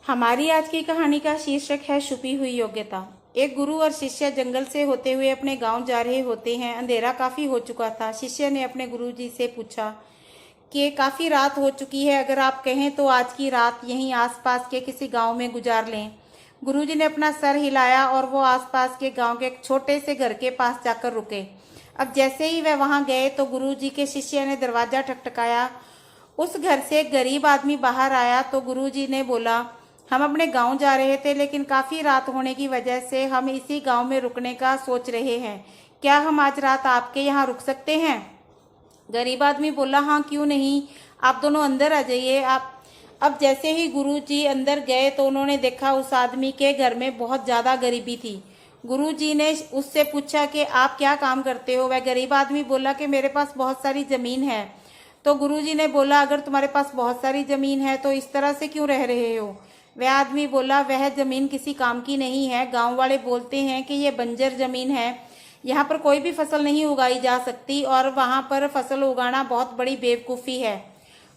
हमारी आज की कहानी का शीर्षक है छुपी हुई योग्यता। एक गुरु और शिष्य जंगल से होते हुए अपने गांव जा रहे होते हैं। अंधेरा काफी हो चुका था। शिष्य ने अपने गुरुजी से पूछा कि काफी रात हो चुकी है, अगर आप कहें तो आज की रात यहीं आसपास के किसी गांव में गुजार लें। गुरुजी ने अपना सर हिलाया और वो आसपास के गांव के एक छोटे से घर के पास जाकर रुके। अब जैसे ही वह वहां गए तो गुरुजी के शिष्य ने दरवाजा ठकठकाया। उस घर से एक गरीब आदमी बाहर आया तो गुरुजी ने बोला, हम अपने गांव जा रहे थे, लेकिन काफी रात होने की वजह से हम इसी गांव में रुकने का सोच रहे हैं। क्या हम आज रात आपके यहाँ रुक सकते हैं? गरीब आदमी बोला, हाँ क्यों नहीं, आप दोनों अंदर आ जाइए। आप अब जैसे ही गुरुजी अंदर गए तो उन्होंने देखा उस आदमी के घर में बहुत ज्यादा गरीबी थी। गुरुजी ने उससे पूछा कि आप क्या काम करते हो? वह गरीब आदमी बोला कि मेरे पास बहुत सारी जमीन है। तो गुरुजी ने बोला, अगर तुम्हारे पास बहुत सारी जमीन है तो इस तरह से क्यों रह रहे हो? वह आदमी बोला, वह जमीन किसी काम की नहीं है। गांव वाले बोलते हैं कि ये बंजर जमीन है, यहाँ पर कोई भी फसल नहीं उगाई जा सकती और वहां पर फसल उगाना बहुत बड़ी बेवकूफ़ी है।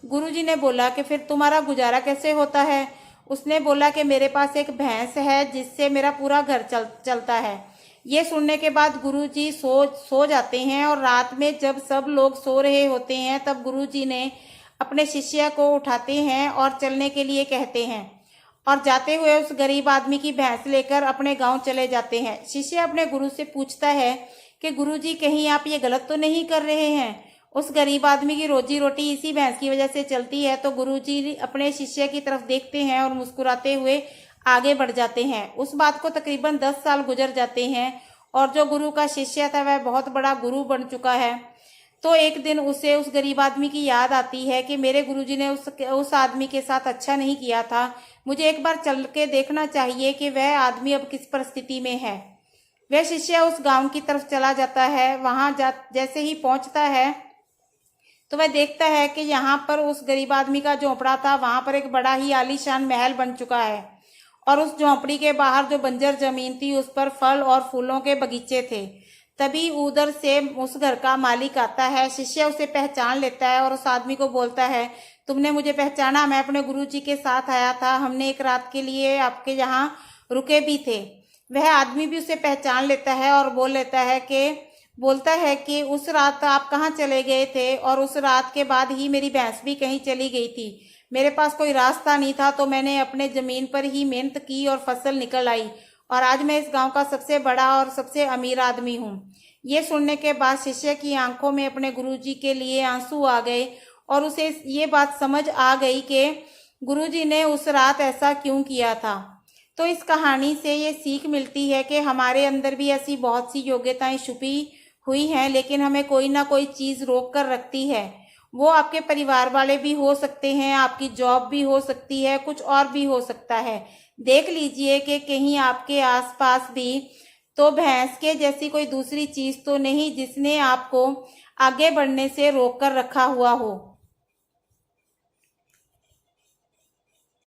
गुरुजी ने बोला कि फिर तुम्हारा गुजारा कैसे होता है? उसने बोला कि मेरे पास एक भैंस है जिससे मेरा पूरा घर चलता है। ये सुनने के बाद गुरुजी सो जाते हैं और रात में जब सब लोग सो रहे होते हैं तब गुरुजी ने अपने शिष्य को उठाते हैं और चलने के लिए कहते हैं और जाते हुए उस गरीब आदमी की भैंस लेकर अपने गांव चले जाते हैं। शिष्य अपने गुरु से पूछता है कि गुरुजी, कहीं आप ये गलत तो नहीं कर रहे हैं? उस गरीब आदमी की रोजी रोटी इसी भैंस की वजह से चलती है। तो गुरुजी अपने शिष्य की तरफ देखते हैं और मुस्कुराते हुए आगे बढ़ जाते हैं। उस बात को तकरीबन 10 साल गुजर जाते हैं और जो गुरु का शिष्य था वह बहुत बड़ा गुरु बन चुका है। तो एक दिन उसे उस गरीब आदमी की याद आती है कि मेरे गुरुजी ने उस आदमी के साथ अच्छा नहीं किया था। मुझे एक बार चल के देखना चाहिए कि वह आदमी अब किस परिस्थिति में है। वह शिष्य उस गांव की तरफ चला जाता है। वहां जैसे ही पहुंचता है तो वह देखता है कि यहाँ पर उस गरीब आदमी का झोंपड़ा था, वहां पर एक बड़ा ही आलीशान महल बन चुका है और उस झोंपड़ी के बाहर जो बंजर जमीन थी उस पर फल और फूलों के बगीचे थे। तभी उधर से उस घर का मालिक आता है। शिष्य उसे पहचान लेता है और उस आदमी को बोलता है, तुमने मुझे पहचाना? मैं अपने गुरुजी के साथ आया था, हमने एक रात के लिए आपके यहाँ रुके भी थे। वह आदमी भी उसे पहचान लेता है और बोलता है कि उस रात आप कहाँ चले गए थे? और उस रात के बाद ही मेरी भैंस भी कहीं चली गई थी। मेरे पास कोई रास्ता नहीं था तो मैंने अपने जमीन पर ही मेहनत की और फसल निकल आई और आज मैं इस गांव का सबसे बड़ा और सबसे अमीर आदमी हूँ। ये सुनने के बाद शिष्य की आंखों में अपने गुरुजी के लिए आंसू आ गए और उसे ये बात समझ आ गई कि गुरुजी ने उस रात ऐसा क्यों किया था। तो इस कहानी से ये सीख मिलती है कि हमारे अंदर भी ऐसी बहुत सी योग्यताएं छुपी हुई हैं, लेकिन हमें कोई ना कोई चीज़ रोक कर रखती है। वो आपके परिवार वाले भी हो सकते हैं, आपकी जॉब भी हो सकती है, कुछ और भी हो सकता है। देख लीजिए कि कहीं आपके आसपास भी तो भैंस के जैसी कोई दूसरी चीज़ तो नहीं जिसने आपको आगे बढ़ने से रोक कर रखा हुआ हो।